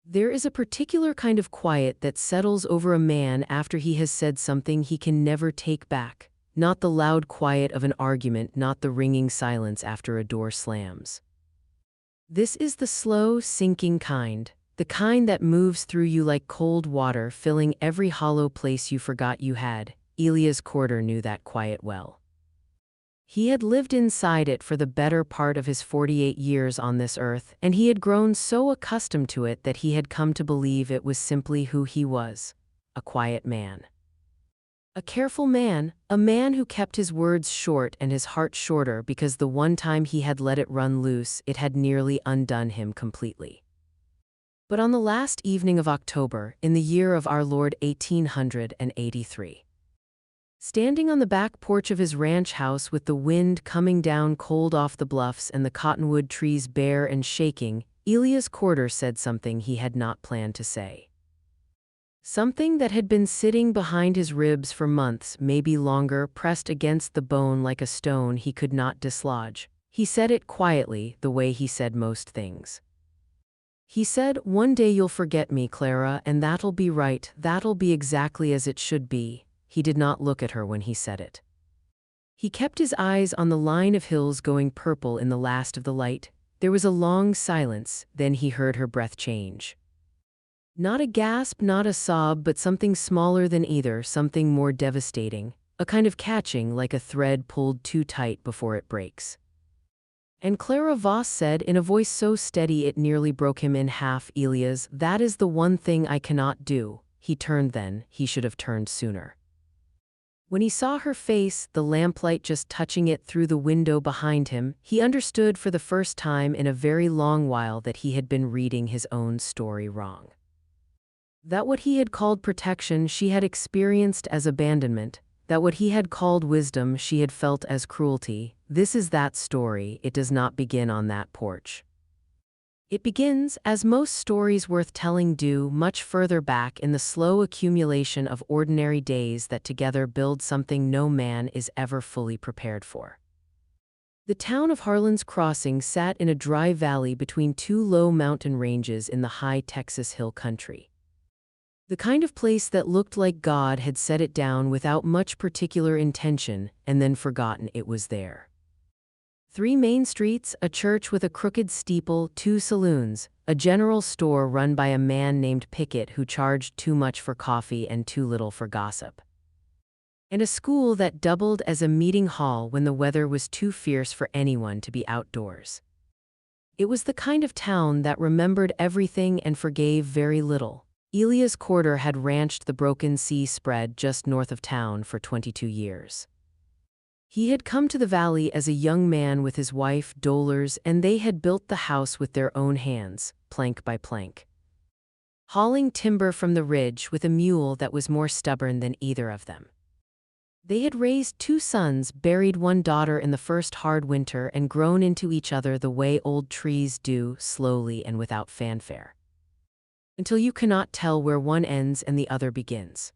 There is a particular kind of quiet that settles over a man after he has said something he can never take back. Not the loud quiet of an argument, not the ringing silence after a door slams. This is the slow, sinking kind, the kind that moves through you like cold water, filling every hollow place you forgot you had. Elias Corder knew that quiet well. He had lived inside it for the better part of his 48 years on this earth, and he had grown so accustomed to it that he had come to believe it was simply who he was, a quiet man. A careful man, a man who kept his words short and his heart shorter because the one time he had let it run loose, it had nearly undone him completely. But on the last evening of October, in the year of our Lord 1883, standing on the back porch of his ranch house with the wind coming down cold off the bluffs and the cottonwood trees bare and shaking, Elias Corder said something he had not planned to say. Something that had been sitting behind his ribs for months, maybe longer, pressed against the bone like a stone he could not dislodge. He said it quietly, the way he said most things. He said, "One day you'll forget me, Clara, and that'll be right, that'll be exactly as it should be." He did not look at her when he said it. He kept his eyes on the line of hills going purple in the last of the light. There was a long silence, then he heard her breath change. Not a gasp, not a sob, but something smaller than either, something more devastating, a kind of catching like a thread pulled too tight before it breaks. And Clara Voss said in a voice so steady it nearly broke him in half, "Elias, that is the one thing I cannot do." He turned then, he should have turned sooner. When he saw her face, the lamplight just touching it through the window behind him, he understood for the first time in a very long while that he had been reading his own story wrong. That what he had called protection she had experienced as abandonment, that what he had called wisdom she had felt as cruelty. This is that story, it does not begin on that porch. It begins, as most stories worth telling do, much further back in the slow accumulation of ordinary days that together build something no man is ever fully prepared for. The town of Harlan's Crossing sat in a dry valley between two low mountain ranges in the high Texas hill country. The kind of place that looked like God had set it down without much particular intention and then forgotten it was there. 3 main streets, a church with a crooked steeple, 2 saloons, a general store run by a man named Pickett who charged too much for coffee and too little for gossip. And a school that doubled as a meeting hall when the weather was too fierce for anyone to be outdoors. It was the kind of town that remembered everything and forgave very little. Elias Corder had ranched the Broken Sea spread just north of town for 22 years. He had come to the valley as a young man with his wife, Dolores, and they had built the house with their own hands, plank by plank, hauling timber from the ridge with a mule that was more stubborn than either of them. They had raised 2 sons, buried 1 daughter in the first hard winter, and grown into each other the way old trees do, slowly and without fanfare, until you cannot tell where one ends and the other begins.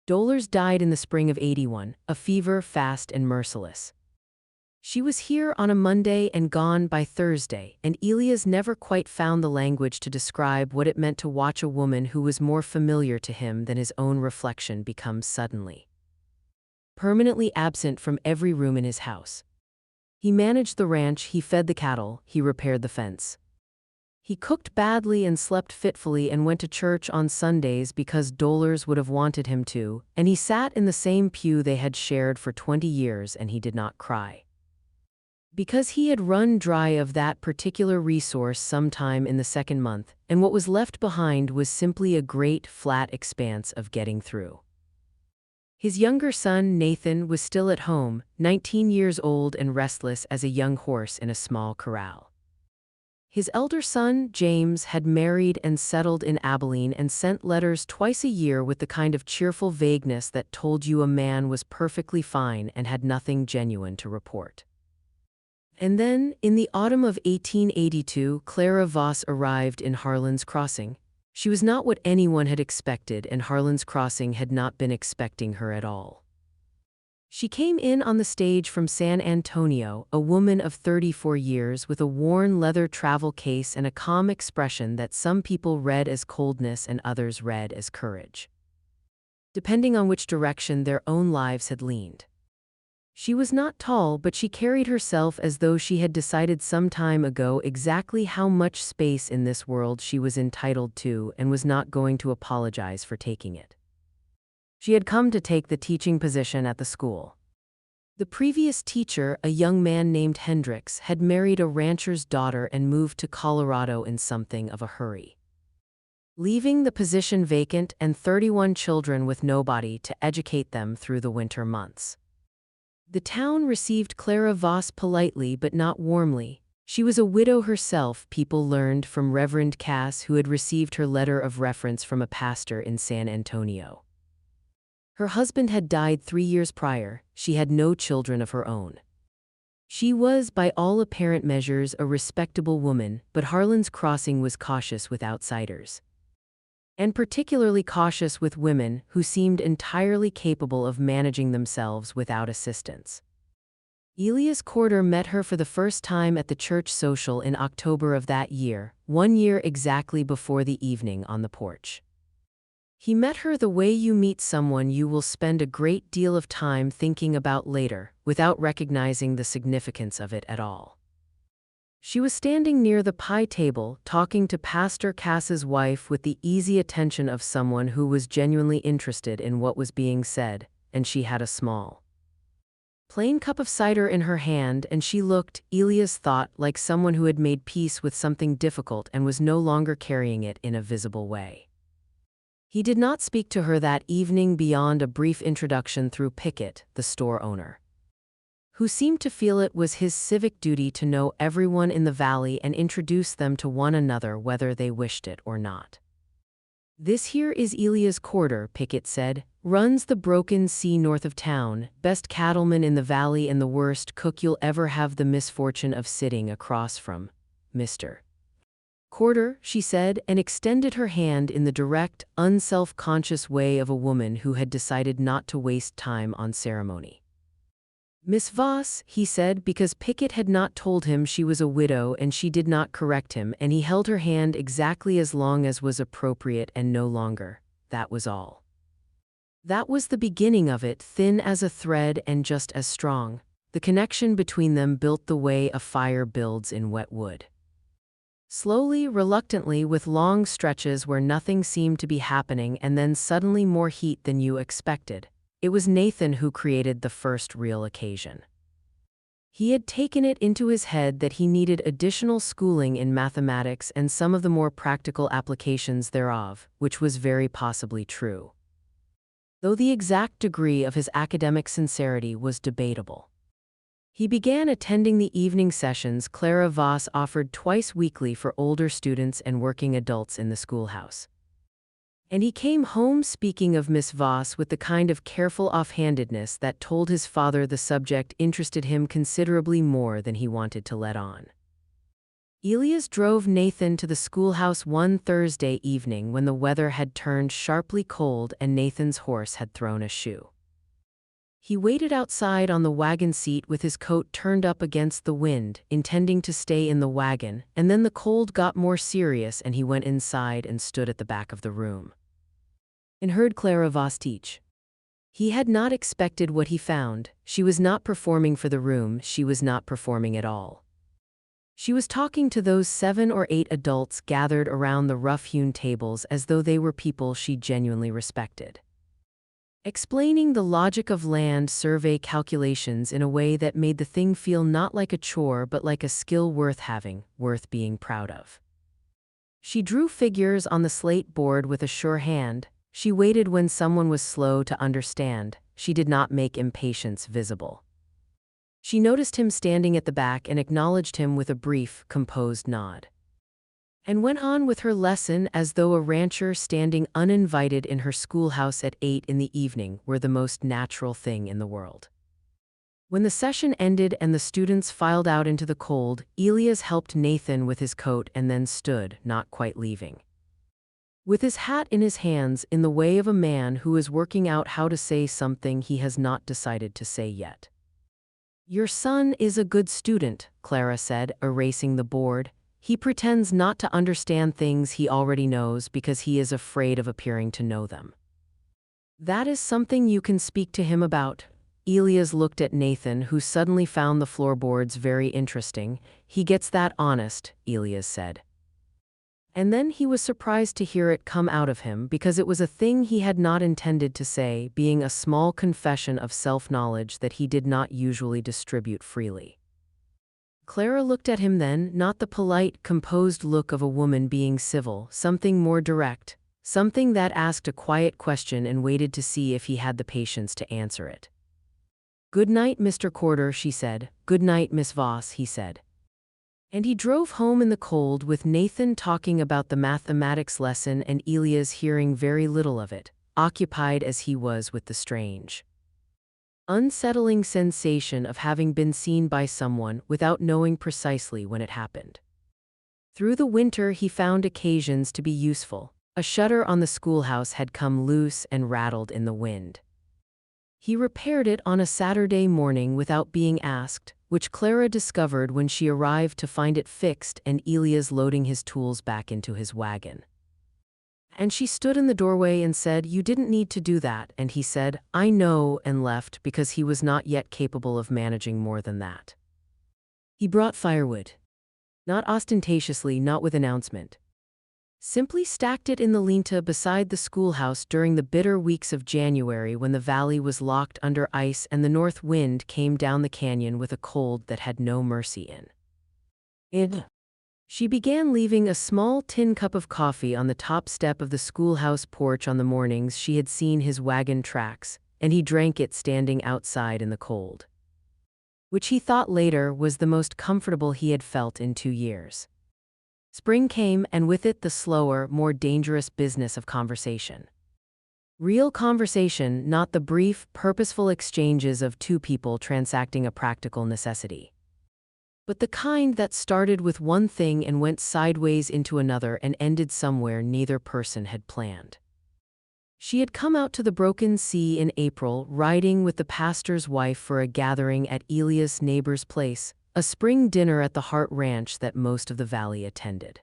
Dolores died in the spring of '81, a fever fast and merciless. She was here on a Monday and gone by Thursday, and Elias never quite found the language to describe what it meant to watch a woman who was more familiar to him than his own reflection become suddenly permanently absent from every room in his house. He managed the ranch, he fed the cattle, he repaired the fence. He cooked badly and slept fitfully and went to church on Sundays because Dolores would have wanted him to, and he sat in the same pew they had shared for 20 years and he did not cry. Because he had run dry of that particular resource sometime in the 2nd month, and what was left behind was simply a great flat expanse of getting through. His younger son, Nathan, was still at home, 19 years old and restless as a young horse in a small corral. His elder son, James, had married and settled in Abilene and sent letters twice a year with the kind of cheerful vagueness that told you a man was perfectly fine and had nothing genuine to report. And then, in the autumn of 1882, Clara Voss arrived in Harlan's Crossing. She was not what anyone had expected, and Harlan's Crossing had not been expecting her at all. She came in on the stage from San Antonio, a woman of 34 years with a worn leather travel case and a calm expression that some people read as coldness and others read as courage, depending on which direction their own lives had leaned. She was not tall, but she carried herself as though she had decided some time ago exactly how much space in this world she was entitled to and was not going to apologize for taking it. She had come to take the teaching position at the school. The previous teacher, a young man named Hendricks, had married a rancher's daughter and moved to Colorado in something of a hurry, leaving the position vacant and 31 children with nobody to educate them through the winter months. The town received Clara Voss politely but not warmly. She was a widow herself, people learned from Reverend Cass, who had received her letter of reference from a pastor in San Antonio. Her husband had died 3 years prior. She had no children of her own. She was, by all apparent measures, a respectable woman, but Harlan's Crossing was cautious with outsiders, and particularly cautious with women who seemed entirely capable of managing themselves without assistance. Elias Corder met her for the first time at the church social in October of that year, 1 year exactly before the evening on the porch. He met her the way you meet someone you will spend a great deal of time thinking about later, without recognizing the significance of it at all. She was standing near the pie table, talking to Pastor Cass's wife with the easy attention of someone who was genuinely interested in what was being said, and she had a small, plain cup of cider in her hand, and she looked, Elias thought, like someone who had made peace with something difficult and was no longer carrying it in a visible way. He did not speak to her that evening beyond a brief introduction through Pickett, the store owner, who seemed to feel it was his civic duty to know everyone in the valley and introduce them to one another whether they wished it or not. "This here is Elias Corder," Pickett said, "runs the Broken Sea north of town, best cattleman in the valley and the worst cook you'll ever have the misfortune of sitting across from, Mr. Corder," she said, and extended her hand in the direct, unself-conscious way of a woman who had decided not to waste time on ceremony. "Miss Voss," he said, because Pickett had not told him she was a widow and she did not correct him, and he held her hand exactly as long as was appropriate and no longer. That was all. That was the beginning of it, thin as a thread and just as strong. The connection between them built the way a fire builds in wet wood. Slowly, reluctantly, with long stretches where nothing seemed to be happening and then suddenly more heat than you expected. It was Nathan who created the first real occasion. He had taken it into his head that he needed additional schooling in mathematics and some of the more practical applications thereof, which was very possibly true, though the exact degree of his academic sincerity was debatable. He began attending the evening sessions Clara Voss offered twice weekly for older students and working adults in the schoolhouse. And he came home speaking of Miss Voss with the kind of careful offhandedness that told his father the subject interested him considerably more than he wanted to let on. Elias drove Nathan to the schoolhouse one Thursday evening when the weather had turned sharply cold and Nathan's horse had thrown a shoe. He waited outside on the wagon seat with his coat turned up against the wind, intending to stay in the wagon, and then the cold got more serious and he went inside and stood at the back of the room and heard Clara Voss teach. He had not expected what he found. She was not performing for the room, she was not performing at all. She was talking to those 7 or 8 adults gathered around the rough-hewn tables as though they were people she genuinely respected, explaining the logic of land survey calculations in a way that made the thing feel not like a chore but like a skill worth having, worth being proud of. She drew figures on the slate board with a sure hand. She waited when someone was slow to understand. She did not make impatience visible. She noticed him standing at the back and acknowledged him with a brief, composed nod, and went on with her lesson as though a rancher standing uninvited in her schoolhouse at 8 in the evening were the most natural thing in the world. When the session ended and the students filed out into the cold, Elias helped Nathan with his coat and then stood, not quite leaving. with his hat in his hands in the way of a man who is working out how to say something he has not decided to say yet. "Your son is a good student," Clara said, erasing the board. "He pretends not to understand things he already knows because he is afraid of appearing to know them." "That is something you can speak to him about." Elias looked at Nathan, who suddenly found the floorboards very interesting. "He gets that honest," Elias said. And then he was surprised to hear it come out of him because it was a thing he had not intended to say, being a small confession of self-knowledge that he did not usually distribute freely. Clara looked at him then, not the polite, composed look of a woman being civil, something more direct, something that asked a quiet question and waited to see if he had the patience to answer it. "Good night, Mr. Corder," she said. "Good night, Miss Voss," he said. And he drove home in the cold with Nathan talking about the mathematics lesson and Elias hearing very little of it, occupied as he was with the strange, unsettling sensation of having been seen by someone without knowing precisely when it happened. Through the winter he found occasions to be useful. A shutter on the schoolhouse had come loose and rattled in the wind. He repaired it on a Saturday morning without being asked, which Clara discovered when she arrived to find it fixed and Elias loading his tools back into his wagon. And she stood in the doorway and said, "You didn't need to do that," and he said, "I know," and left because he was not yet capable of managing more than that. He brought firewood. Not ostentatiously, not with announcement. Simply stacked it in the linta beside the schoolhouse during the bitter weeks of January when the valley was locked under ice and the north wind came down the canyon with a cold that had no mercy in. She began leaving a small tin cup of coffee on the top step of the schoolhouse porch on the mornings she had seen his wagon tracks, and he drank it standing outside in the cold, which he thought later was the most comfortable he had felt in 2 years. Spring came, and with it the slower, more dangerous business of conversation. Real conversation, not the brief, purposeful exchanges of two people transacting a practical necessity, but the kind that started with one thing and went sideways into another and ended somewhere neither person had planned. She had come out to the Broken Sea in April, riding with the pastor's wife for a gathering at Elias' neighbor's place, a spring dinner at the Hart Ranch that most of the valley attended.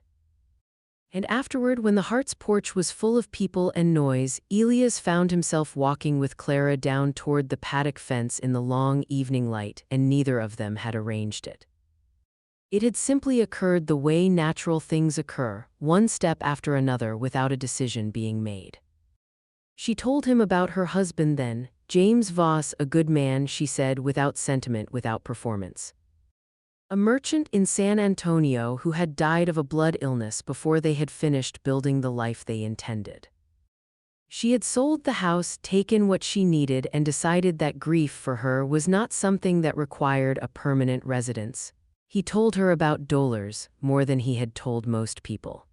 And afterward, when the Hart's porch was full of people and noise, Elias found himself walking with Clara down toward the paddock fence in the long evening light, and neither of them had arranged it. It had simply occurred the way natural things occur, one step after another without a decision being made. She told him about her husband then, James Voss, a good man, she said, without sentiment, without performance. A merchant in San Antonio who had died of a blood illness before they had finished building the life they intended. She had sold the house, taken what she needed, and decided that grief for her was not something that required a permanent residence. He told her about Dollars, more than he had told most people.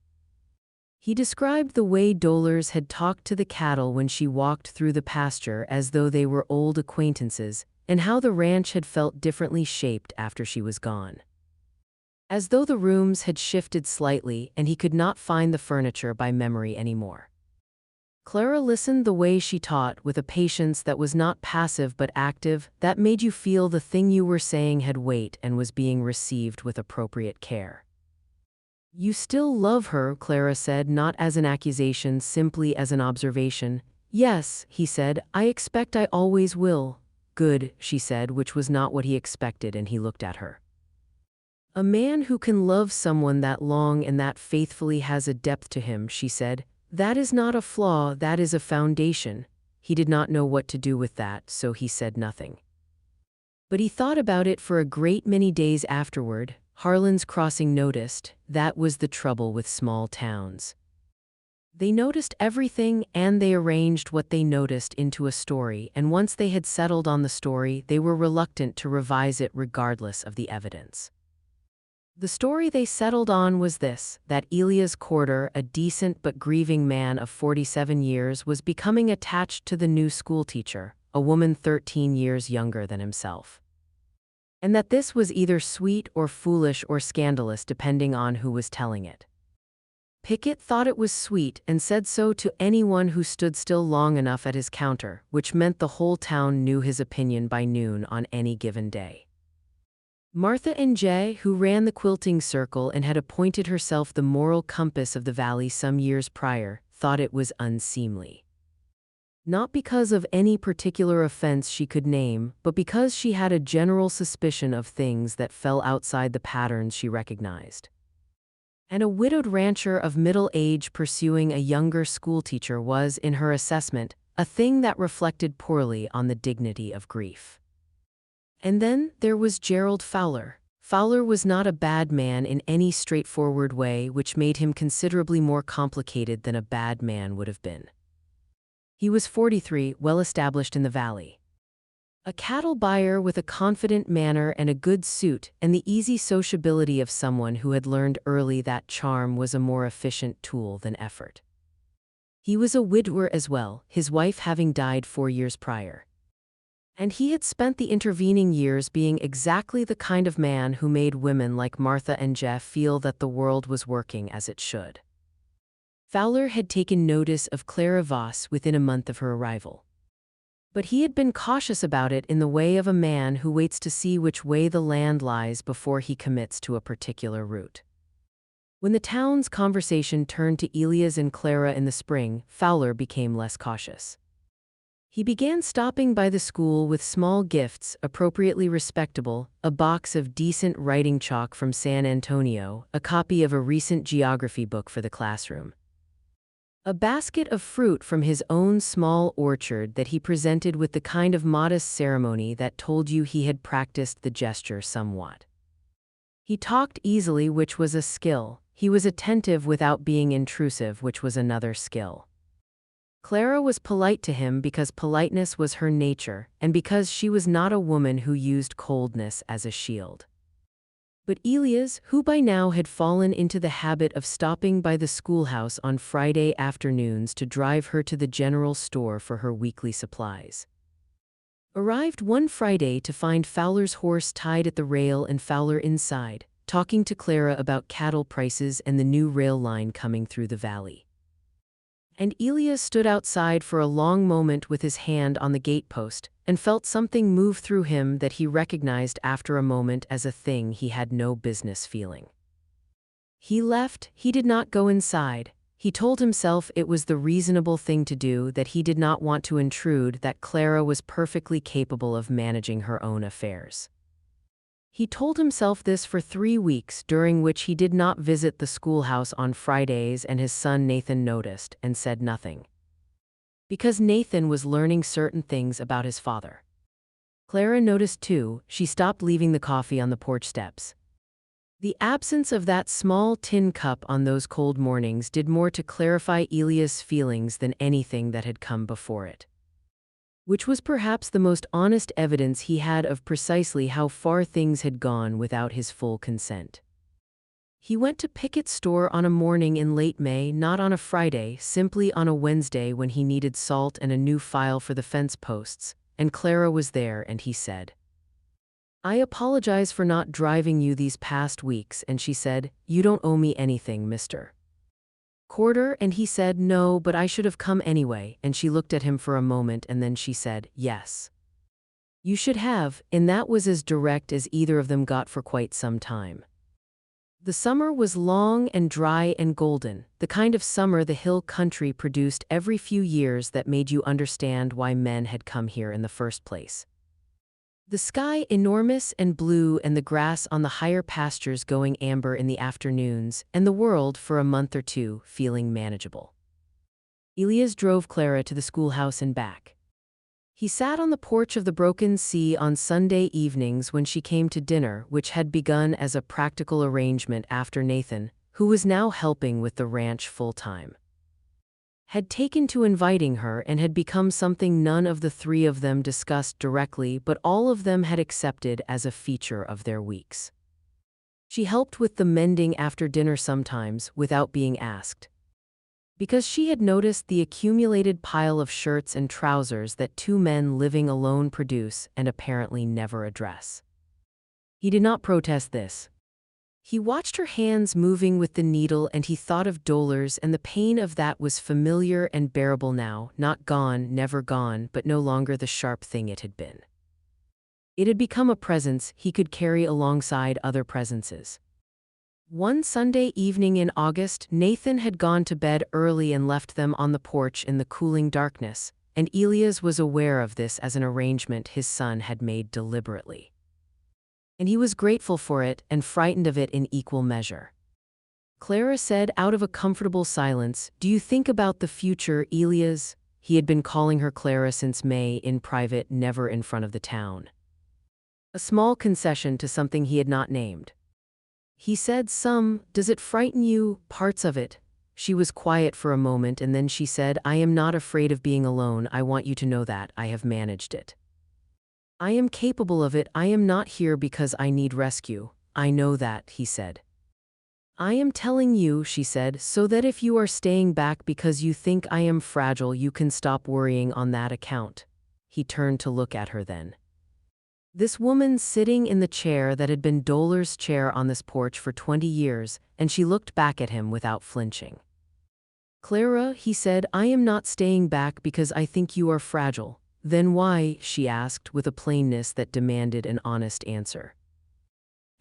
He described the way Dollars had talked to the cattle when she walked through the pasture as though they were old acquaintances, and how the ranch had felt differently shaped after she was gone. As though the rooms had shifted slightly and he could not find the furniture by memory anymore. Clara listened the way she taught, with a patience that was not passive but active, that made you feel the thing you were saying had weight and was being received with appropriate care. "You still love her," Clara said, not as an accusation, simply as an observation. "Yes," he said, "I expect I always will." "Good," she said, which was not what he expected, and he looked at her. "A man who can love someone that long and that faithfully has a depth to him," she said. "That is not a flaw, that is a foundation." He did not know what to do with that, so he said nothing. But he thought about it for a great many days afterward. Harlan's Crossing noticed, that was the trouble with small towns. They noticed everything, and they arranged what they noticed into a story, and once they had settled on the story, they were reluctant to revise it regardless of the evidence. The story they settled on was this, that Elias Corder, a decent but grieving man of 47 years, was becoming attached to the new schoolteacher, a woman 13 years younger than himself. And that this was either sweet or foolish or scandalous depending on who was telling it. Pickett thought it was sweet and said so to anyone who stood still long enough at his counter, which meant the whole town knew his opinion by noon on any given day. Martha N. J., who ran the quilting circle and had appointed herself the moral compass of the valley some years prior, thought it was unseemly. Not because of any particular offense she could name, but because she had a general suspicion of things that fell outside the patterns she recognized. And a widowed rancher of middle age pursuing a younger schoolteacher was, in her assessment, a thing that reflected poorly on the dignity of grief. And then there was Gerald Fowler. Fowler was not a bad man in any straightforward way, which made him considerably more complicated than a bad man would have been. He was 43, well established in the valley. A cattle buyer with a confident manner and a good suit, and the easy sociability of someone who had learned early that charm was a more efficient tool than effort. He was a widower as well, his wife having died 4 years prior. And he had spent the intervening years being exactly the kind of man who made women like Martha and Jeff feel that the world was working as it should. Fowler had taken notice of Clara Voss within a month of her arrival. But he had been cautious about it in the way of a man who waits to see which way the land lies before he commits to a particular route. When the town's conversation turned to Elias and Clara in the spring, Fowler became less cautious. He began stopping by the school with small gifts, appropriately respectable, a box of decent writing chalk from San Antonio, a copy of a recent geography book for the classroom, a basket of fruit from his own small orchard that he presented with the kind of modest ceremony that told you he had practiced the gesture somewhat. He talked easily, which was a skill. He was attentive without being intrusive, which was another skill. Clara was polite to him because politeness was her nature, and because she was not a woman who used coldness as a shield. But Elias, who by now had fallen into the habit of stopping by the schoolhouse on Friday afternoons to drive her to the general store for her weekly supplies, arrived one Friday to find Fowler's horse tied at the rail and Fowler inside, talking to Clara about cattle prices and the new rail line coming through the valley. And Elias stood outside for a long moment with his hand on the gatepost, and felt something move through him that he recognized after a moment as a thing he had no business feeling. He left. He did not go inside. He told himself it was the reasonable thing to do, that he did not want to intrude, that Clara was perfectly capable of managing her own affairs. He told himself this for 3 weeks, during which he did not visit the schoolhouse on Fridays, and his son Nathan noticed and said nothing. Because Nathan was learning certain things about his father. Clara noticed too. She stopped leaving the coffee on the porch steps. The absence of that small tin cup on those cold mornings did more to clarify Elias' feelings than anything that had come before it, which was perhaps the most honest evidence he had of precisely how far things had gone without his full consent. He went to Pickett's store on a morning in late May, not on a Friday, simply on a Wednesday when he needed salt and a new file for the fence posts, and Clara was there, and he said, "I apologize for not driving you these past weeks," and she said, "You don't owe me anything, Mr. Corder," and he said, "No, but I should have come anyway," and she looked at him for a moment and then she said, "Yes, you should have," and that was as direct as either of them got for quite some time. The summer was long and dry and golden, the kind of summer the hill country produced every few years that made you understand why men had come here in the first place. The sky enormous and blue, and the grass on the higher pastures going amber in the afternoons, and the world for a month or two feeling manageable. Elias drove Clara to the schoolhouse and back. He sat on the porch of the Broken Sea on Sunday evenings when she came to dinner, which had begun as a practical arrangement after Nathan, who was now helping with the ranch full-time, had taken to inviting her, and had become something none of the three of them discussed directly, but all of them had accepted as a feature of their weeks. She helped with the mending after dinner sometimes, without being asked, because she had noticed the accumulated pile of shirts and trousers that two men living alone produce and apparently never address. He did not protest this. He watched her hands moving with the needle and he thought of dollars, and the pain of that was familiar and bearable now, not gone, never gone, but no longer the sharp thing it had been. It had become a presence he could carry alongside other presences. One Sunday evening in August, Nathan had gone to bed early and left them on the porch in the cooling darkness, and Elias was aware of this as an arrangement his son had made deliberately. And he was grateful for it and frightened of it in equal measure. Clara said out of a comfortable silence, "Do you think about the future, Elias?" He had been calling her Clara since May, in private, never in front of the town. A small concession to something he had not named. He said some. "Does it frighten you, parts of it?" She was quiet for a moment and then she said, "I am not afraid of being alone. I want you to know that. I have managed it. I am capable of it. I am not here because I need rescue. I know that," he said. "I am telling you," she said, "so that if you are staying back because you think I am fragile, you can stop worrying on that account." He turned to look at her then. This woman sitting in the chair that had been Dollar's chair on this porch for 20 years, and she looked back at him without flinching. "Clara," he said, "I am not staying back because I think you are fragile." "Then why?" she asked with a plainness that demanded an honest answer.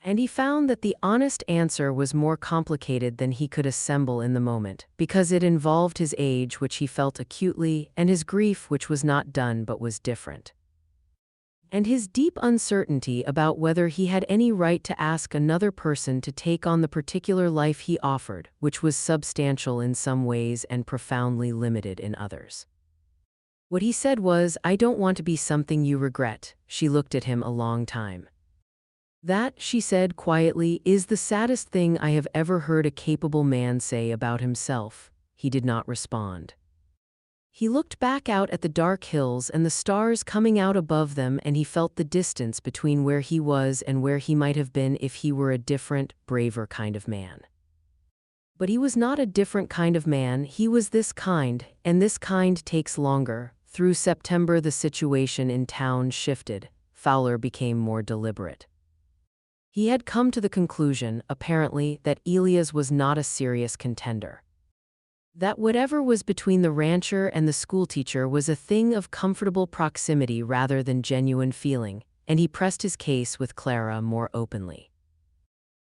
And he found that the honest answer was more complicated than he could assemble in the moment, because it involved his age, which he felt acutely, and his grief, which was not done but was different. And his deep uncertainty about whether he had any right to ask another person to take on the particular life he offered, which was substantial in some ways and profoundly limited in others. What he said was, "I don't want to be something you regret." She looked at him a long time. "That," she said quietly, "is the saddest thing I have ever heard a capable man say about himself." He did not respond. He looked back out at the dark hills and the stars coming out above them, and he felt the distance between where he was and where he might have been if he were a different, braver kind of man. But he was not a different kind of man, he was this kind, and this kind takes longer. Through September the situation in town shifted. Fowler became more deliberate. He had come to the conclusion, apparently, that Elias was not a serious contender. That whatever was between the rancher and the schoolteacher was a thing of comfortable proximity rather than genuine feeling, and he pressed his case with Clara more openly.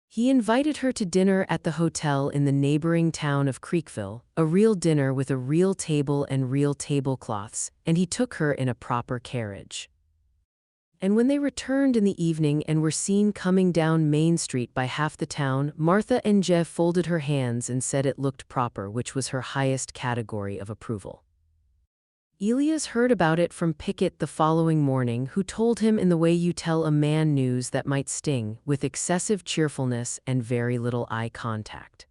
He invited her to dinner at the hotel in the neighboring town of Creekville, a real dinner with a real table and real tablecloths, and he took her in a proper carriage. And when they returned in the evening and were seen coming down Main Street by half the town, Martha and Jeff folded her hands and said it looked proper, which was her highest category of approval. Elias heard about it from Pickett the following morning, who told him in the way you tell a man news that might sting, with excessive cheerfulness and very little eye contact.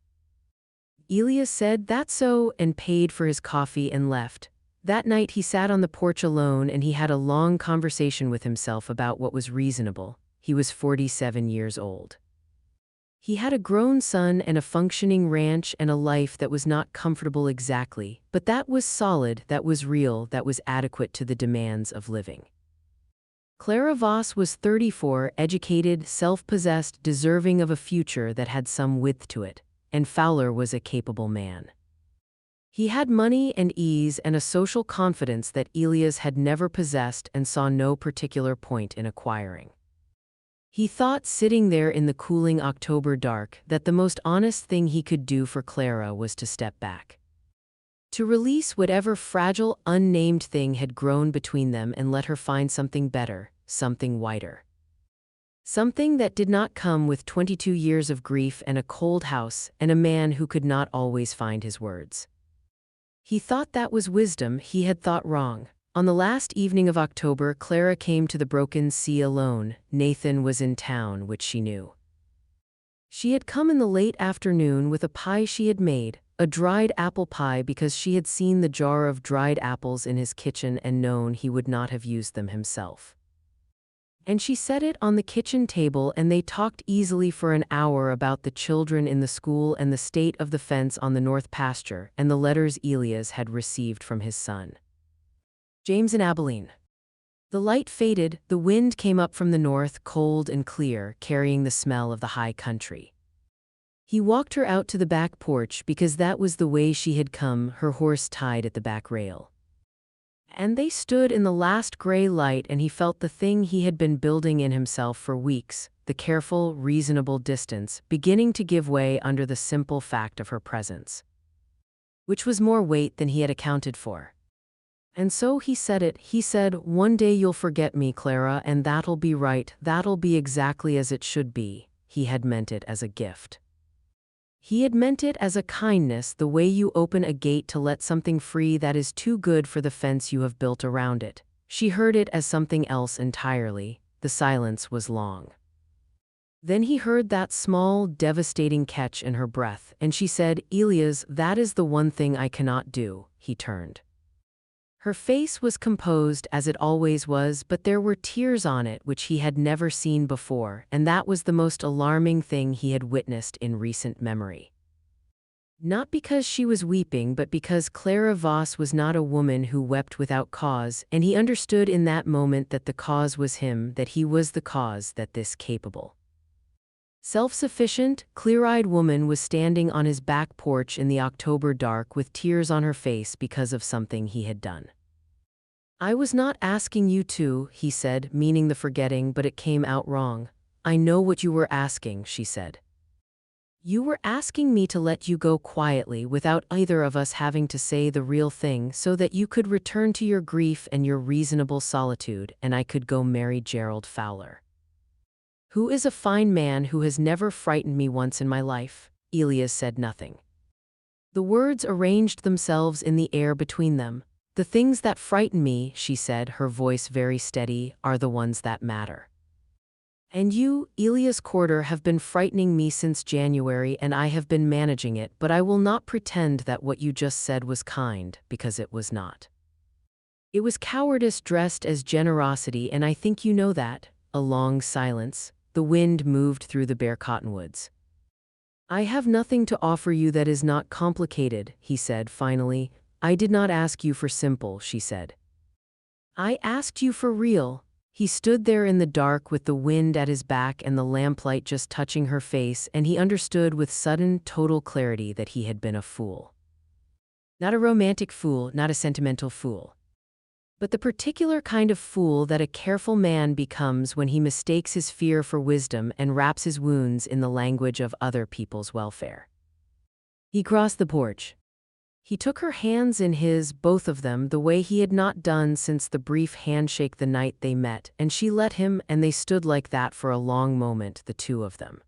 Elias said, "That's so," and paid for his coffee and left. That night he sat on the porch alone and he had a long conversation with himself about what was reasonable. He was 47 years old. He had a grown son and a functioning ranch and a life that was not comfortable exactly, but that was solid, that was real, that was adequate to the demands of living. Clara Voss was 34, educated, self-possessed, deserving of a future that had some width to it, and Fowler was a capable man. He had money and ease and a social confidence that Elias had never possessed and saw no particular point in acquiring. He thought, sitting there in the cooling October dark, that the most honest thing he could do for Clara was to step back. To release whatever fragile, unnamed thing had grown between them and let her find something better, something wider. Something that did not come with 22 years of grief and a cold house and a man who could not always find his words. He thought that was wisdom. He had thought wrong. On the last evening of October, Clara came to the Broken Sea alone. Nathan was in town, which she knew. She had come in the late afternoon with a pie she had made, a dried apple pie, because she had seen the jar of dried apples in his kitchen and known he would not have used them himself. And she set it on the kitchen table and they talked easily for an hour about the children in the school and the state of the fence on the north pasture and the letters Elias had received from his son James in Abilene. The light faded, the wind came up from the north, cold and clear, carrying the smell of the high country. He walked her out to the back porch because that was the way she had come, her horse tied at the back rail. And they stood in the last gray light, and he felt the thing he had been building in himself for weeks, the careful, reasonable distance, beginning to give way under the simple fact of her presence, which was more weight than he had accounted for. And so he said it. He said, "One day you'll forget me, Clara, and that'll be right. That'll be exactly as it should be." He had meant it as a gift. He had meant it as a kindness, the way you open a gate to let something free that is too good for the fence you have built around it. She heard it as something else entirely. The silence was long. Then he heard that small, devastating catch in her breath, and she said, "Elias, that is the one thing I cannot do." He turned. Her face was composed as it always was, but there were tears on it which he had never seen before, and that was the most alarming thing he had witnessed in recent memory. Not because she was weeping, but because Clara Voss was not a woman who wept without cause, and he understood in that moment that the cause was him, that he was the cause, that this capable, self-sufficient, clear-eyed woman was standing on his back porch in the October dark with tears on her face because of something he had done. "I was not asking you to," he said, meaning the forgetting, but it came out wrong. "I know what you were asking," she said. "You were asking me to let you go quietly without either of us having to say the real thing, so that you could return to your grief and your reasonable solitude, and I could go marry Gerald Fowler, who is a fine man who has never frightened me once in my life." Elias said nothing. The words arranged themselves in the air between them. "The things that frighten me," she said, her voice very steady, "are the ones that matter. And you, Elias Corder, have been frightening me since January, and I have been managing it, but I will not pretend that what you just said was kind, because it was not. It was cowardice dressed as generosity, and I think you know that." A long silence. The wind moved through the bare cottonwoods. "I have nothing to offer you that is not complicated," he said finally. "I did not ask you for simple," she said. "I asked you for real." He stood there in the dark with the wind at his back and the lamplight just touching her face, and he understood with sudden, total clarity that he had been a fool. Not a romantic fool, not a sentimental fool, but the particular kind of fool that a careful man becomes when he mistakes his fear for wisdom and wraps his wounds in the language of other people's welfare. He crossed the porch. He took her hands in his, both of them, the way he had not done since the brief handshake the night they met, and she let him, and they stood like that for a long moment, the two of them,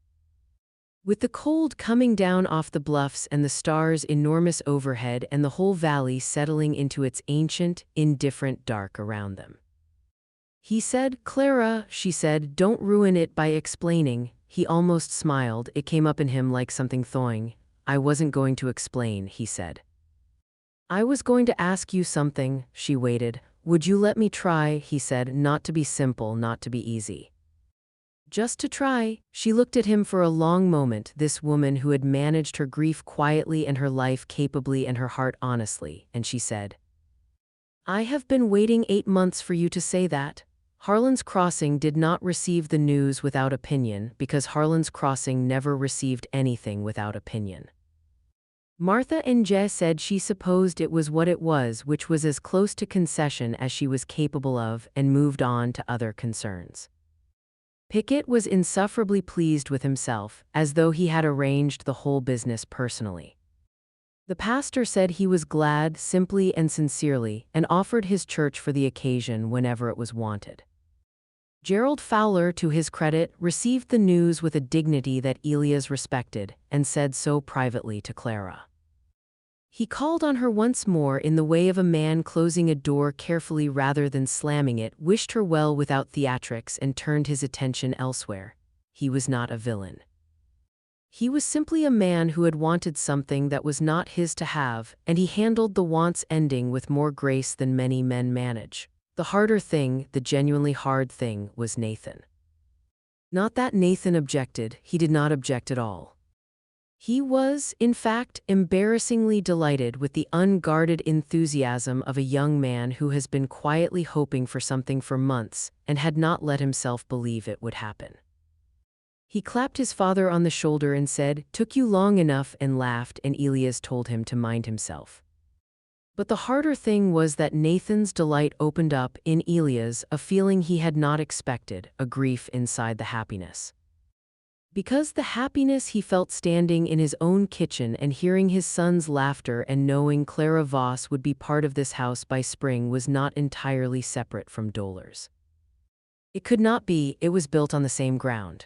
with the cold coming down off the bluffs and the stars enormous overhead and the whole valley settling into its ancient, indifferent dark around them. He said, "Clara," she said, "don't ruin it by explaining." He almost smiled. It came up in him like something thawing. "I wasn't going to explain," he said. "I was going to ask you something." She waited. "Would you let me try?" he said, "not to be simple, not to be easy. Just to try." She looked at him for a long moment, this woman who had managed her grief quietly and her life capably and her heart honestly, and she said, "I have been waiting 8 months for you to say that." Harlan's Crossing did not receive the news without opinion, because Harlan's Crossing never received anything without opinion. Martha and Jess said she supposed it was what it was, which was as close to concession as she was capable of, and moved on to other concerns. Pickett was insufferably pleased with himself, as though he had arranged the whole business personally. The pastor said he was glad, simply and sincerely, and offered his church for the occasion whenever it was wanted. Gerald Fowler, to his credit, received the news with a dignity that Elias respected, and said so privately to Clara. He called on her once more in the way of a man closing a door carefully rather than slamming it, wished her well without theatrics, and turned his attention elsewhere. He was not a villain. He was simply a man who had wanted something that was not his to have, and he handled the want's ending with more grace than many men manage. The harder thing, the genuinely hard thing, was Nathan. Not that Nathan objected, he did not object at all. He was, in fact, embarrassingly delighted with the unguarded enthusiasm of a young man who has been quietly hoping for something for months and had not let himself believe it would happen. He clapped his father on the shoulder and said, "Took you long enough," and laughed, and Elias told him to mind himself. But the harder thing was that Nathan's delight opened up in Elias a feeling he had not expected, a grief inside the happiness. Because the happiness he felt standing in his own kitchen and hearing his son's laughter and knowing Clara Voss would be part of this house by spring was not entirely separate from Dollar's. It could not be, it was built on the same ground.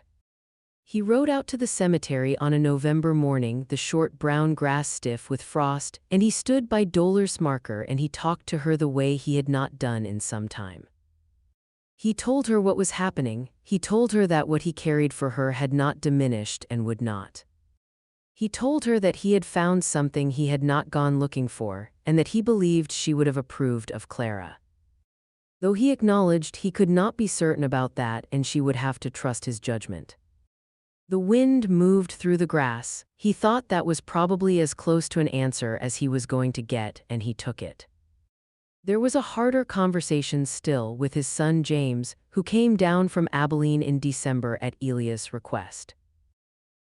He rode out to the cemetery on a November morning, the short brown grass stiff with frost, and he stood by Dollar's marker and he talked to her the way he had not done in some time. He told her what was happening. He told her that what he carried for her had not diminished and would not. He told her that he had found something he had not gone looking for, and that he believed she would have approved of Clara. Though he acknowledged he could not be certain about that and she would have to trust his judgment. The wind moved through the grass. He thought that was probably as close to an answer as he was going to get, and he took it. There was a harder conversation still with his son James, who came down from Abilene in December at Elias' request.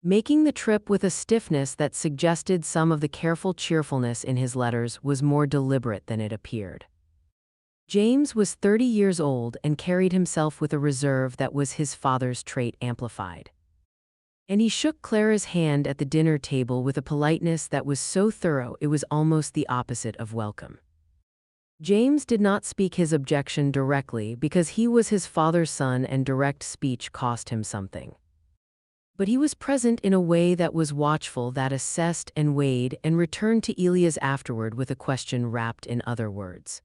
Making the trip with a stiffness that suggested some of the careful cheerfulness in his letters was more deliberate than it appeared. James was 30 years old and carried himself with a reserve that was his father's trait amplified. And he shook Clara's hand at the dinner table with a politeness that was so thorough it was almost the opposite of welcome. James did not speak his objection directly because he was his father's son and direct speech cost him something. But he was present in a way that was watchful, that assessed and weighed, and returned to Elias afterward with a question wrapped in other words.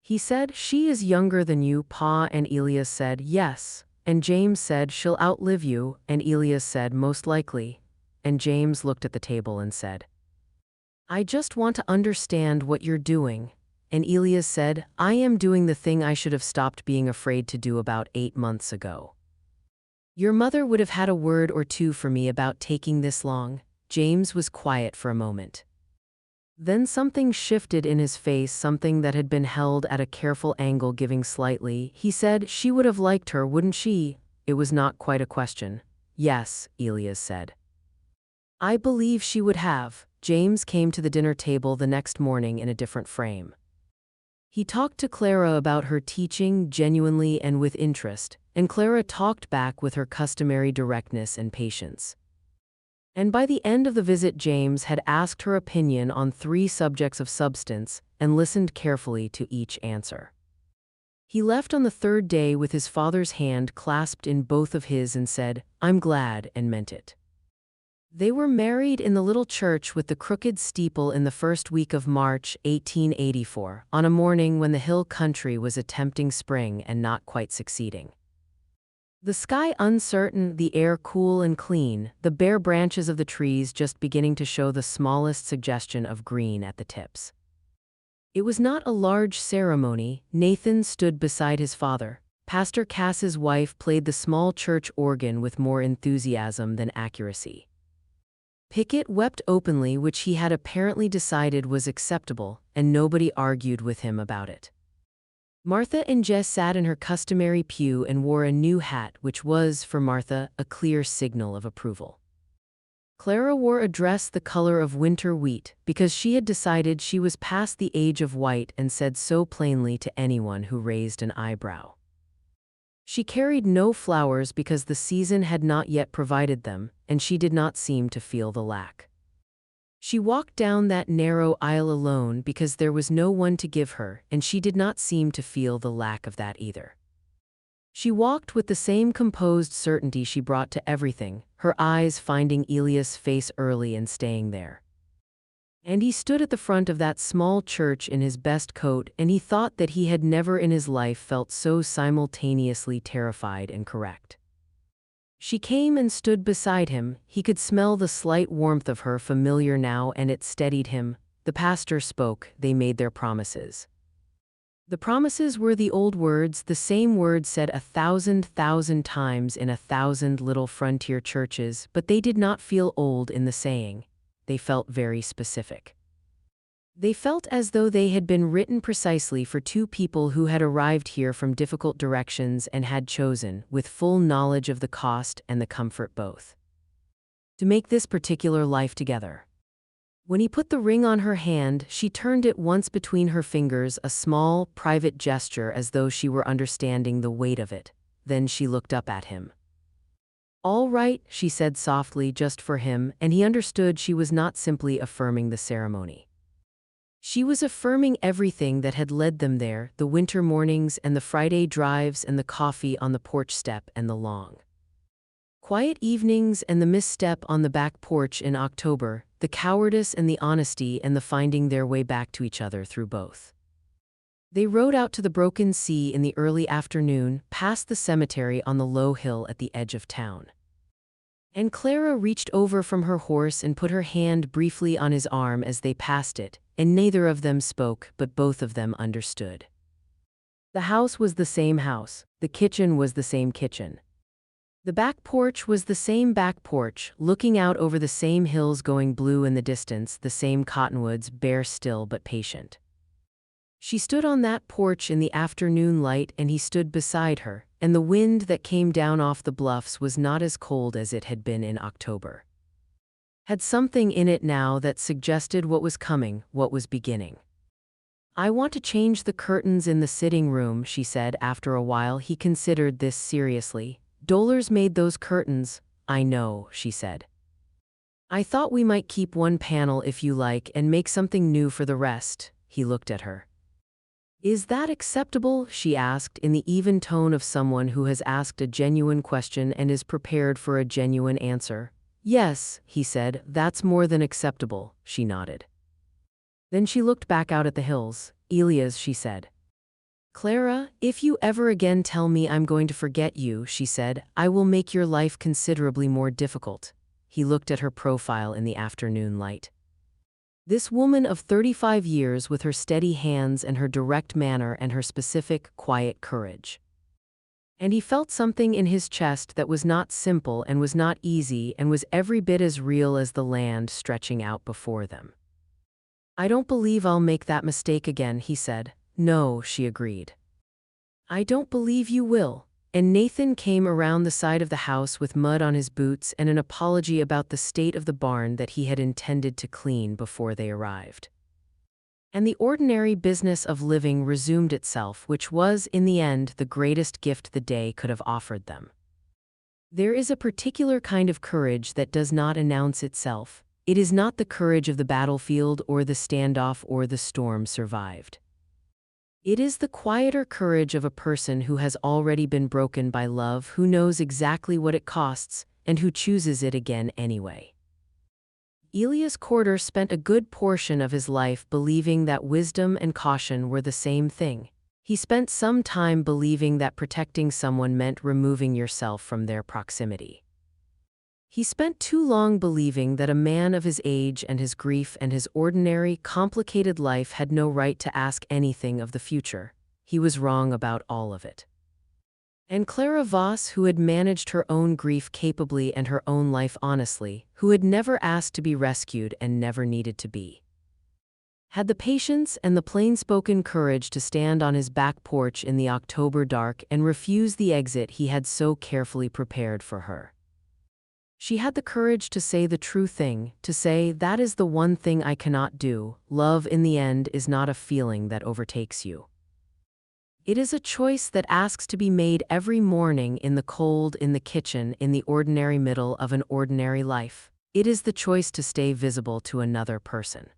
He said, "She is younger than you, Pa," and Elias said, "Yes." And James said, "She'll outlive you," and Elias said, "Most likely." And James looked at the table and said, "I just want to understand what you're doing." And Elias said, "I am doing the thing I should have stopped being afraid to do about 8 months ago." "Your mother would have had a word or two for me about taking this long." James was quiet for a moment. Then something shifted in his face, something that had been held at a careful angle giving slightly. He said, "She would have liked her, wouldn't she?" It was not quite a question. "Yes," Elias said. "I believe she would have." James came to the dinner table the next morning in a different frame. He talked to Clara about her teaching genuinely and with interest, and Clara talked back with her customary directness and patience. And by the end of the visit, James had asked her opinion on 3 subjects of substance and listened carefully to each answer. He left on the 3rd day with his father's hand clasped in both of his and said, "I'm glad," and meant it. They were married in the little church with the crooked steeple in the first week of March 1884, on a morning when the hill country was attempting spring and not quite succeeding. The sky uncertain, the air cool and clean, the bare branches of the trees just beginning to show the smallest suggestion of green at the tips. It was not a large ceremony. Nathan stood beside his father. Pastor Cass's wife played the small church organ with more enthusiasm than accuracy. Pickett wept openly, which he had apparently decided was acceptable, and nobody argued with him about it. Martha and Jess sat in her customary pew and wore a new hat, which was, for Martha, a clear signal of approval. Clara wore a dress the color of winter wheat, because she had decided she was past the age of white and said so plainly to anyone who raised an eyebrow. She carried no flowers because the season had not yet provided them, and she did not seem to feel the lack. She walked down that narrow aisle alone because there was no one to give her, and she did not seem to feel the lack of that either. She walked with the same composed certainty she brought to everything, her eyes finding Elias' face early and staying there. And he stood at the front of that small church in his best coat, and he thought that he had never in his life felt so simultaneously terrified and correct. She came and stood beside him. He could smell the slight warmth of her, familiar now, and it steadied him. The pastor spoke. They made their promises. The promises were the old words, the same words said 1,000,000 times in 1,000 little frontier churches, but they did not feel old in the saying. They felt very specific. They felt as though they had been written precisely for two people who had arrived here from difficult directions and had chosen, with full knowledge of the cost and the comfort both, to make this particular life together. When he put the ring on her hand, she turned it once between her fingers, a small, private gesture as though she were understanding the weight of it. Then she looked up at him. "All right," she said softly, just for him, and he understood she was not simply affirming the ceremony. She was affirming everything that had led them there, the winter mornings and the Friday drives and the coffee on the porch step and the long, quiet evenings and the misstep on the back porch in October, the cowardice and the honesty and the finding their way back to each other through both. They rode out to the broken sea in the early afternoon, past the cemetery on the low hill at the edge of town. And Clara reached over from her horse and put her hand briefly on his arm as they passed it, and neither of them spoke, but both of them understood. The house was the same house, the kitchen was the same kitchen. The back porch was the same back porch, looking out over the same hills going blue in the distance, the same cottonwoods, bare still but patient. She stood on that porch in the afternoon light and he stood beside her, and the wind that came down off the bluffs was not as cold as it had been in October. Had something in it now that suggested what was coming, what was beginning. "I want to change the curtains in the sitting room," she said after a while. He considered this seriously. "Dollars made those curtains." "I know," she said. "I thought we might keep one panel if you like and make something new for the rest." He looked at her. "Is that acceptable?" she asked in the even tone of someone who has asked a genuine question and is prepared for a genuine answer. "Yes," he said, "that's more than acceptable." She nodded. Then she looked back out at the hills. "Elias," she said. "Clara, if you ever again tell me I'm going to forget you," she said, "I will make your life considerably more difficult." He looked at her profile in the afternoon light. This woman of 35 years with her steady hands and her direct manner and her specific, quiet courage. And he felt something in his chest that was not simple and was not easy and was every bit as real as the land stretching out before them. "I don't believe I'll make that mistake again," he said. "No," she agreed. "I don't believe you will." And Nathan came around the side of the house with mud on his boots and an apology about the state of the barn that he had intended to clean before they arrived. And the ordinary business of living resumed itself, which was, in the end, the greatest gift the day could have offered them. There is a particular kind of courage that does not announce itself. It is not the courage of the battlefield or the standoff or the storm survived. It is the quieter courage of a person who has already been broken by love, who knows exactly what it costs, and who chooses it again anyway. Elias Corder spent a good portion of his life believing that wisdom and caution were the same thing. He spent some time believing that protecting someone meant removing yourself from their proximity. He spent too long believing that a man of his age and his grief and his ordinary, complicated life had no right to ask anything of the future. He was wrong about all of it. And Clara Voss, who had managed her own grief capably and her own life honestly, who had never asked to be rescued and never needed to be, had the patience and the plain-spoken courage to stand on his back porch in the October dark and refuse the exit he had so carefully prepared for her. She had the courage to say the true thing, to say, "That is the one thing I cannot do. Love in the end is not a feeling that overtakes you. It is a choice that asks to be made every morning in the cold, in the kitchen, in the ordinary middle of an ordinary life. It is the choice to stay visible to another person.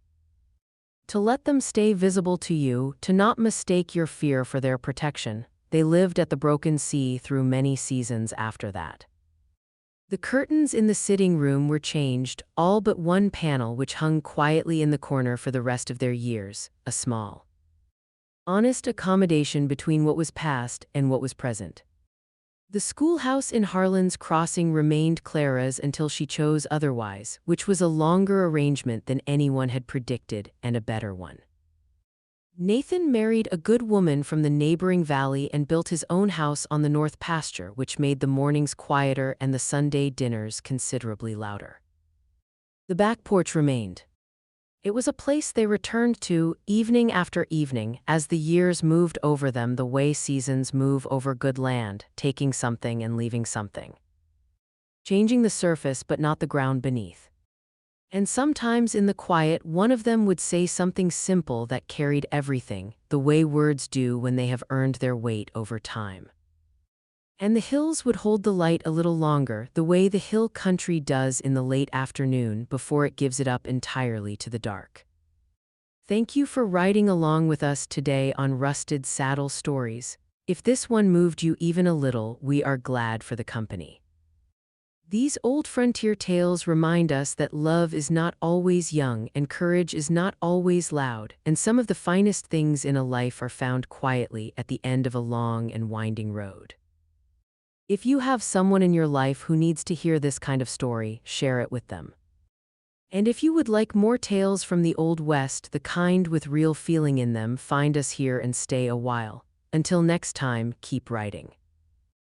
To let them stay visible to you, to not mistake your fear for their protection." They lived at the broken sea through many seasons after that. The curtains in the sitting room were changed, all but one panel which hung quietly in the corner for the rest of their years, a small, honest accommodation between what was past and what was present. The schoolhouse in Harlan's Crossing remained Clara's until she chose otherwise, which was a longer arrangement than anyone had predicted and a better one. Nathan married a good woman from the neighboring valley and built his own house on the north pasture, which made the mornings quieter and the Sunday dinners considerably louder. The back porch remained. It was a place they returned to evening after evening as the years moved over them the way seasons move over good land, taking something and leaving something. Changing the surface but not the ground beneath. And sometimes in the quiet, one of them would say something simple that carried everything, the way words do when they have earned their weight over time. And the hills would hold the light a little longer, the way the hill country does in the late afternoon before it gives it up entirely to the dark. Thank you for riding along with us today on Rusted Saddle Stories. If this one moved you even a little, we are glad for the company. These old frontier tales remind us that love is not always young and courage is not always loud, and some of the finest things in a life are found quietly at the end of a long and winding road. If you have someone in your life who needs to hear this kind of story, share it with them. And if you would like more tales from the Old West, the kind with real feeling in them, find us here and stay a while. Until next time, keep writing.